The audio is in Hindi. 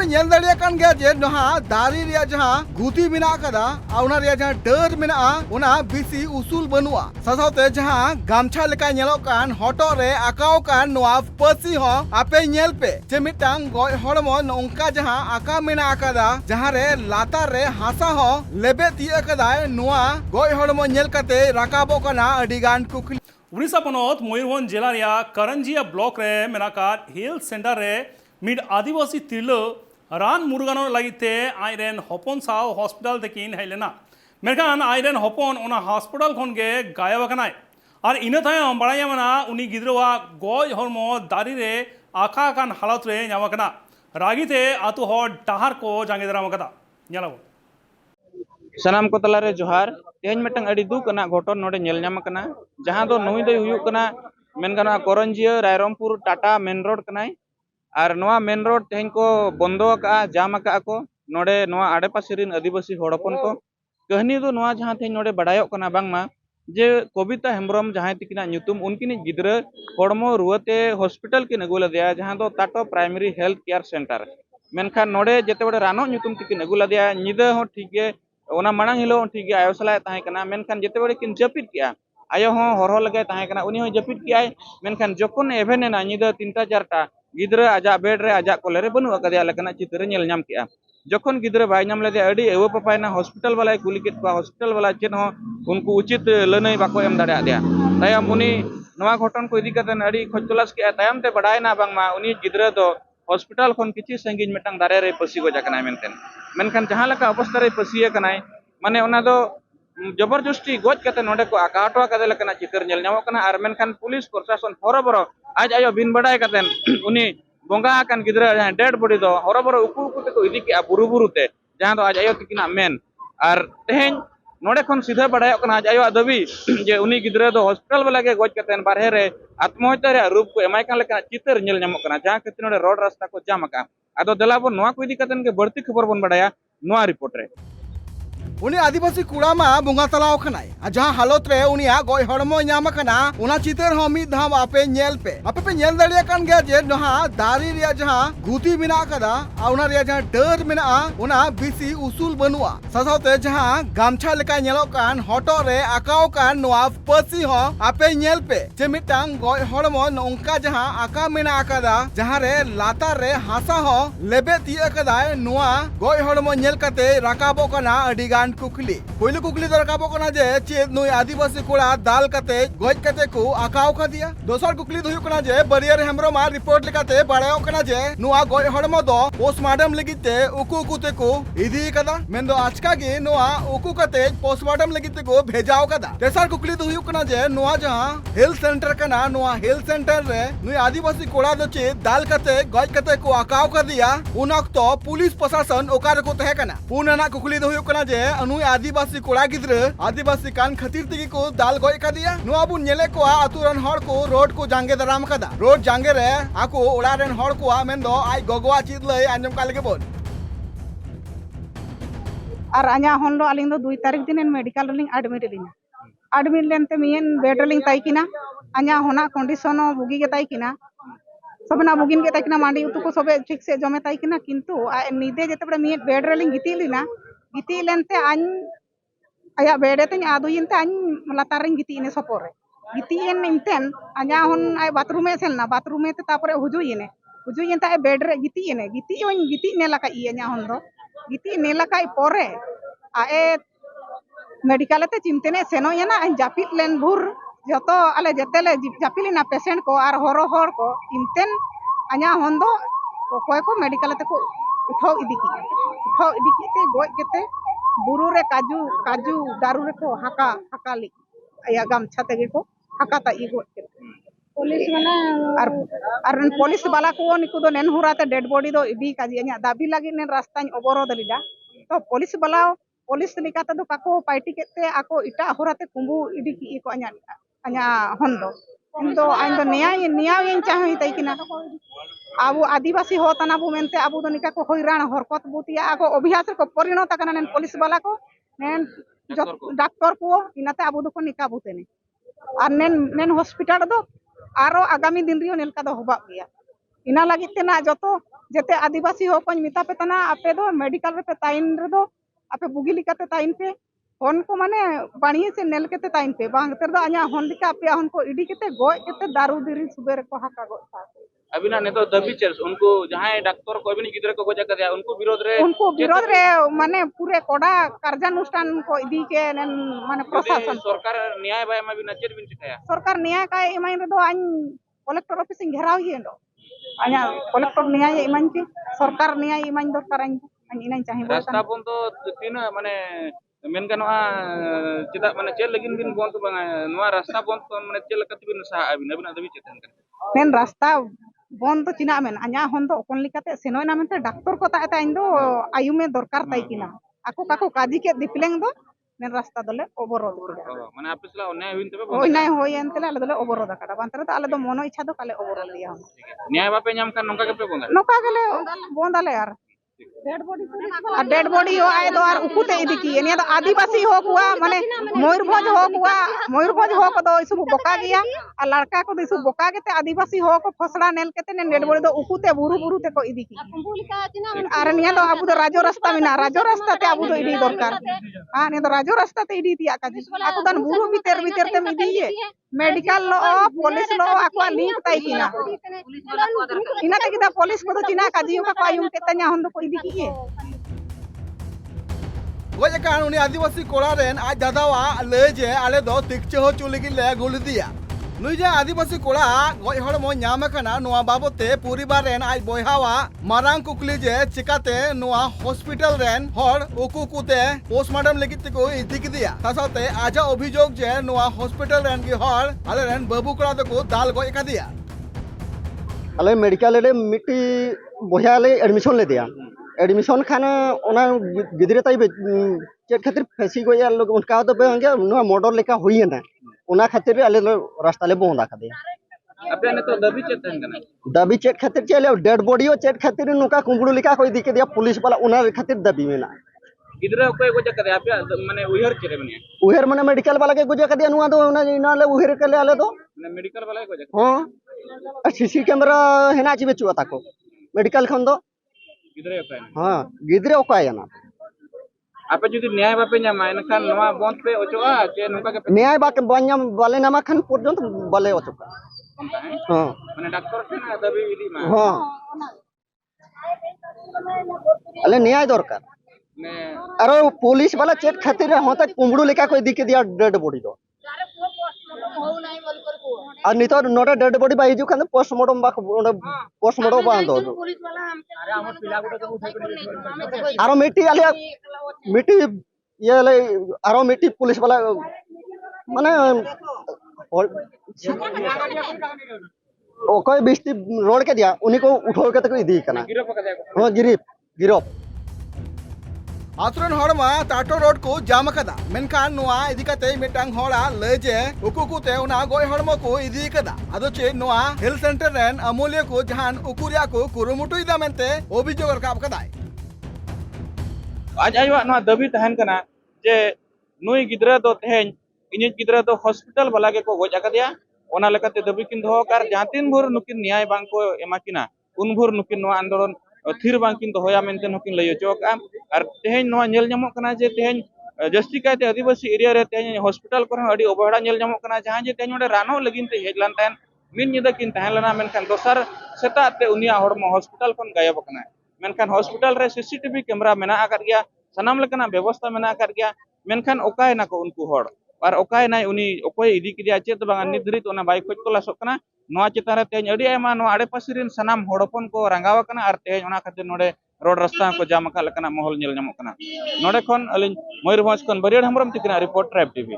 पे नेल दाड़िया कान गया जे नहा दारी रिया जहां गुती मेना कदा औना रिया जहां डर मेना ओना बिसी उसूल बनुआ सासावते जहां गामछा लेका नेलो कान हटो रे आकाव कान नोआ पसी हो आपे नेल पे जे मिटांग गय हड़मो नोंका जहां आका मेना कदा जहां रे लातार रे हासा हो लेबे तिया कदाय नोआ गय हड़मो नेल कते राकाबो कना अडिगान कुकली उड़ीसा पनोत मयूरभंज जिला रिया करंजिया ब्लॉक रे मेनाकार हेल्थ सेंटर रे मिड आदिवासी तिरलो रान मुरगानो लगिते आइरेन हपन साव हॉस्पिटल तकिन हेलेना मेरखान आइरेन हपन ओना हॉस्पिटल खन गे गायब कनाय और इना तायम बड़ाया मना उनी गिद्रवा गज हरमो दारी रे आखा कान हालत रे ᱧᱟᱢ रागीते आतु हर डाहार को जांगे दराम कदा ᱧᱮᱞᱟᱵᱚ सनाम को तलारे जोहार तेज मिटंग अड़ी दुख ना घटन नोडे नेल ᱧᱟᱢ कना जहां दो नुई दो हुयुक कना मेन गाना करंजिया रायरमपुर टाटा मेन रोड कनाय और नोआ मेन रोड तेज को बंदो का जाम का को नोडे नोआ आडे पासे रिन आदिवासी हड़पन को कहनी दो नोआ जहां तेज नोडे बडायो कना बांगमा जे कविता हेम्ब्रम जहां तिकिना ᱧᱩᱛᱩᱢ उनकिन गिद्रा हड़मो रुआते हॉस्पिटल की अगुला दिया जहां दो टाटो प्राइमरी हेल्थ केयर सेंटर मेनखान नोडे जेते बड़े रानो ᱧᱩᱛᱩᱢ तिकिन अगुला दिया निदा हो ठीक गे ओना मांग हिलो ठीक गे आयो सलाय ताहे कना मेनखान जेते बड़े किन जपित किया आयो हो हरहो लगे ताहे कना उनी हो जपित कियाय मेनखान जखन एवेनेना निदा 3टा 4टा गिद्रा आजा बेड रे आजा कोलेरे बनु अकदिया लेकना चित्र नेल ᱧᱟᱢ किया जखन गिद्रा बाय ᱧᱟᱢ लेदे अडी एवो पपायना हॉस्पिटल वाला कुली केत को हॉस्पिटल वाला चेन हो उनको उचित लनई बाको एम दाड़ा दिया तायम उनी नवा घटन को इदी कतन अडी खोज तलाश के तायम ते बडायना बांगमा उनी गिद्रा दो हॉस्पिटल खन किछि संगिन मिटंग दारे रे पसी गो जाकना मेनखान जहां लका अवस्था रे पसिए कनाय माने ओना दो जबरदस्ती गोज कते नोडे को आकाटवा कदे लेकना चितर नेल ᱧᱟᱢᱚᱜ कना आर मेनखान पुलिस प्रशासन हरबरो आज आयो बिन बडाय कतेन उनी बोंगा कान गिद्रा जहां डेड बॉडी दो हरबरो उकु उकु ते को इदी के बुरु बुरु ते जहां दो आज आयो तिकिना मेन आर तेहेन नोडे खन सीधा बडायो कना आज आयो दबी जे उनी गिद्रा दो हॉस्पिटल वाला के गोज कतेन बारहे रे आत्महत्या रे रूप को एमाय कान लेकना चितर नेल ᱧᱟᱢᱚᱜ कना जहां खतिर नोडे रोड रास्ता को जाम का आदो दलाबो नोआ को इदी कतेन के बढ़ती खबर बन बडाया नोआ रिपोर्ट रे उनी आदिवासी कुड़ामा बुंगा तलाव खनाय जहां हालत रे उनिया गय हड़मो ᱧᱟᱢ कना उना चितर हो मिद धाम आपे नेल पे नेल दाड़िया कान गया जे नहा दारी रिया जहां गुती मेना कदा औना रिया जहां डर मेना उना बिसी उसूल बनुआ सासावते जहां गामछा लेका नेलो कान हटो रे आकाव कान नोआ पसी हो आपे नेल पे जे मिटांग गय हड़मो नोंका जहां आका मेना कदा जहां रे लातार रे हासा हो लेबे तिया कदाय नोआ गय हड़मो नेल कते राकाबो कना अडिगान कुकली पहिलो कुकली तो राकाबो कना जे चेद नुई आदिवासी कोड़ा दाल कते गज कते को आकाव का दिया दोसर कुकली तो हुकना जे बरियर हेम्ब्रम रिपोर्ट लेकाते बाड़ायो कना जे नुआ गय हड़मो दो पोस्टमार्टम लगिते उकु कुते को इदी कदा मेंदो आचका गे नुआ उकु कते पोस्टमार्टम लगिते को भेजाओ कदा तेसर कुकली तो हुकना जे नुआ जहां हेल्थ सेंटर कना नुआ हेल्थ सेंटर रे नुई आदिवासी कोड़ा दो चे दाल कते गज कते को आकाव का दिया उन अक्तो पुलिस प्रशासन ओकार को तहे कना पुनना कुकली तो हुकना जे नुई आदिवासी कोड़ा गिद्रा आदिवासी कान खतिर तिगी को दाल गय का दिया नुआ बुन नेले को आतुरन हर को रोड को जांगे दराम कदा रोड जांगे रे आको ओड़ा रेन हर को मेंदो आई गगवा चित लय आंजम का लगे बोल और अना हन लो अलिंग दो 2 तारीख दिन मेडिकल लिंग एडमिट लेनते मियन बेड लिंग ताइकिना अना होना कंडीशन बुगी के ताइकिना सबना बुगिन के ताइकिना मांडी उतु को सबे ठीक से जमे ताइकिना किंतु निदे जते बडे मियन बेड लिंग गितिलिना गिती लेनते अन आया बेडे ते आदुयिनते अन लतारिन गितीने सपोरे गितीन इंतेन अना हन आय बाथरूम में सेलना बाथरूम में तापरे हुजुयिनते आय बेड रे गितीने गिती नेला का इया हन दो गिती नेला का पोरे आए मेडिकल ते चिंतने सेनोयना जापित लेन भूर जतो आले जेतेले जापिलिना पेशेंट को आर हरो हर को इंतेन अना हन दो कोय को मेडिकल ते को उठाओ इदी की गोज केते बुरु रे काजू दारू रे को हाका ली या गामछा तेगे को हाका ता ई गोज केते पुलिस वाला और पुलिस वाला को निकु दो नेन हुराते डेड बॉडी दो इदी काजी अня दाबी लागी नेन रास्ता अवरोध लिदा तो पुलिस वाला पुलिस लिकाते दो काको पार्टी केते आको इटा हुराते कुंबू इदी की को अ냐 हन दो इन दो न्याय चाहे तैकिना आबो आदिवासी होतना बो मेनते आबो दो निका को हैरान हरकत बुतिया आको अभ्यास को परिणत कना नेन पुलिस वाला को नेन डॉक्टर को इनाते आबो दो को निका बुतेने और नेन हॉस्पिटल दो आरो आगामी दिन रियो नेलका दो होबा गया ina lagi tena joto jete आदिवासी हो कोई मिता पे तना आपे दो मेडिकल पे ताइन रे दो आपे बुगी लिकाते ताइन पे हन को माने बाणिए से नेल केते ताइन पे बांग तर दो अ냐 हन लिका पे हन को इडी केते गोय केते दारू दिरी सुबेर को हाका गो अबिना ने तो दबी चेस उनको जहां डॉक्टर को अबिन गिदरे को गोजा कर उनको विरोध रे माने पूरे कोड़ा कार्यानुष्ठान को इदी के माने प्रशासन सरकार न्याय बाय मा बिना चेर बिन चिकाया सरकार न्याय का इमाइन रे दो अन कलेक्टर ऑफिस घेराव ही दो अ냐 कलेक्टर न्याय इमाइन के सरकार न्याय इमाइन दो कराइन इना चाहिए रास्ता बन तो तीन माने मेन गनवा चिदा माने चेल लगिन बिन बन तो नवा रास्ता बन तो माने चेल कति बिन सा अबिन अबिन दबी चेतन मेन रास्ता बन तो चिना मेन अ냐 हन तो ओपन लिकाते सेनोय ना मेनते डॉक्टर को ताता इन दो आयु में दरकार ताई किना आको काको काजी के दिपलेंग दो मेन रास्ता दले अवरोध माने आपिसला अन्याय हुइन तबे होय नाय होय एनतले आले दले अवरोध काटा बांतरे तो आले दो मनो इच्छा दो काले अवरोध दिया न्याय बापे नाम का नोका के पे बोंगा नोका गेले बोंदाले यार डेड बॉडी हो आए दो और उकुते इदी की एनिया तो आदिवासी हो कुआ माने मयूरभंज हो को दो इसु बोका गया और लड़का को इसु बोका केते आदिवासी हो को फसड़ा नेल केते ने डेड बॉडी दो उकुते बुरु ते को इदी की और निया तो आबु दो राजो रास्ता मिना राजो रास्ता ते आबु दो इदी दरकार हां ने तो राजो रास्ता ते इदी तिया का आकु दन बुरु भीतर ते इदी ये मेडिकल लो पुलिस लो आकु लिंक ताई किना इना ते किदा पुलिस को तो चिना का जियो का पायुम केते nya होन इदी की गोज कान उनी आदिवासी कोड़ा रेन आज दादावा ले जे आले दो तिकचे हो चुलिगी ले गुल दिया नुई जे आदिवासी कोड़ा गोज हड़ मो ᱧᱟᱢ kana ᱱᱚᱣᱟ ᱵᱟᱵᱚᱛᱮ ᱯᱚᱨᱤᱵᱟᱨ ᱨᱮᱱ ᱟᱡ ᱵᱚᱭᱦᱟᱣᱟ ᱢᱟᱨᱟᱝ ᱠᱩᱠᱞᱤ ᱡᱮ ᱪᱤᱠᱟᱛᱮ ᱱᱚᱣᱟ ᱦᱚᱥᱯᱤᱴᱟᱞ ᱨᱮᱱ ᱦᱚᱲ ᱩᱠᱩ ᱠᱩᱛᱮ ᱯᱳᱥᱴᱢᱚᱨᱴᱮᱢ ᱞᱟᱹᱜᱤᱫ ᱛᱮᱠᱚ ᱤᱫᱤ ᱠᱮᱫᱮᱭᱟ ᱥᱟᱶᱛᱮ ᱟᱡᱟᱜ ᱚᱵᱷᱤᱡᱳᱜ ᱡᱮ ᱱᱚᱣᱟ ᱦᱚᱥᱯᱤᱴᱟᱞ ᱨᱮᱱ ᱜᱮ ᱦᱚᱲ ᱟᱞᱮ ᱨᱮᱱ ᱵᱟᱹᱵᱩ ᱠᱚᱲᱟ ᱫᱚᱠᱚ ᱫᱟᱞ ᱜᱚᱡ ᱠᱟᱫᱮᱭᱟ अले मेडिकल रे मिट्टी बहिया ले एडमिशन ले दिया एडमिशन खाना ओना गिदरे ताई चेट खातिर फैसी गया लोग उनका तो बेंगे नो मॉडल लेका होई ना ओना खातिर अले रास्ता ले बोंदा खदे अपने ने तो दबी चेतन कना दबी चेट खातिर चले डेड बॉडी चेट खातिर नुका कुंबड़ू लेका कोई दिके दिया पुलिस वाला ओना खातिर दबी में ना गिदरे कोई गोजा करे आपे माने उहर चेरे बने उहर माने मेडिकल वाला के गोजा कदिया नुआ दो ओना इना ले उहर के ले आले दो माने मेडिकल वाला गोजा हां सीसी कैमरा हेना ची बेचुआ ताको मेडिकल खन दो गिदरे ओकाय हां गिदरे ओकाय ना आपे जुदी न्याय बापे ᱧᱟᱢᱟ एनखान नवा बंद पे ओचोआ जे नुका के न्याय बाके बन्याम वाले नामा खान पर्यंत बले ओचोका हां माने डॉक्टर के दबी इदी मा हां अले न्याय दरकार ने अरे पुलिस वाला चेक खातिर होता कुंबड़ू लेका कोई दिके दिया डेड बॉडी दो और नहीं तो नोटा डेड बॉडी बाई जो खान पोस्टमार्टम बा पोस्टमार्टम बा दो आरो मिट्टी ये ले आरो मिट्टी पुलिस वाला माने ओ कोई बिस्ती रोड के दिया उन्हीं को उठो के तो दी करना हां गिरफ आतरन हड़मा टाटो रोड को जाम कदा मेनखान नुआ इदी कते मिटांग हड़ा ले जे उकु कुते उना गोय हड़मो को इदी कदा आदो चे नुआ हेल्थ सेंटर रेन अमूल्य को जहान उकुरिया को कुरुमुटु इदा मेनते अभियोग रकाब कदाय आज आयो ना दबी तहन कना जे नुई गिदरा दो तेहन इनि गिदरा दो हॉस्पिटल वाला के को गोजा कदिया ओना लेकाते दबी किन दो कार जातिन भोर नुकिन न्याय बांग को एमाकिना उन भोर नुकिन नुआ आंदोलन थिर बांकिन दोया मेनते नुकिन लय चोका और तेहन नुआ नेल ᱧᱟᱢᱚᱜ कना जे तेहन जस्ती कायते आदिवासी एरिया रे तेहन हॉस्पिटल को अडी अवहेड़ा नेल ᱧᱟᱢᱚᱜ कना जहां जे तेहन ओडे रानो लगिन ते हेजलान तहन मिन निदा किन तहन लना मेनखान दोसर सेता ते उनिया हड़मो हॉस्पिटल कोन गायब कना मेनखान हॉस्पिटल रे सीसीटीवी कैमरा मेना आकर गया सनाम लेकना व्यवस्था मेना आकर गया मेनखान ओकाय ना को उनको हड़ और ओकाय नाय उनी ओकोय इदी किदिया चेत बांग निधरित ओना बाय खोज तलासो कना नोआ चेतान रे तेहन अडी आयमा नोआ आडे पासिरिन सनाम हड़पन को रंगाव कना और तेहन ओना खातिर नोडे रोड रास्ता को जाम का लेकना महल नेल ᱧᱟᱢᱚᱜ कना नोडे खन अलिन मयूरभंज खन बरियाड हमरम तिकना रिपोर्ट ट्राइब टीवी।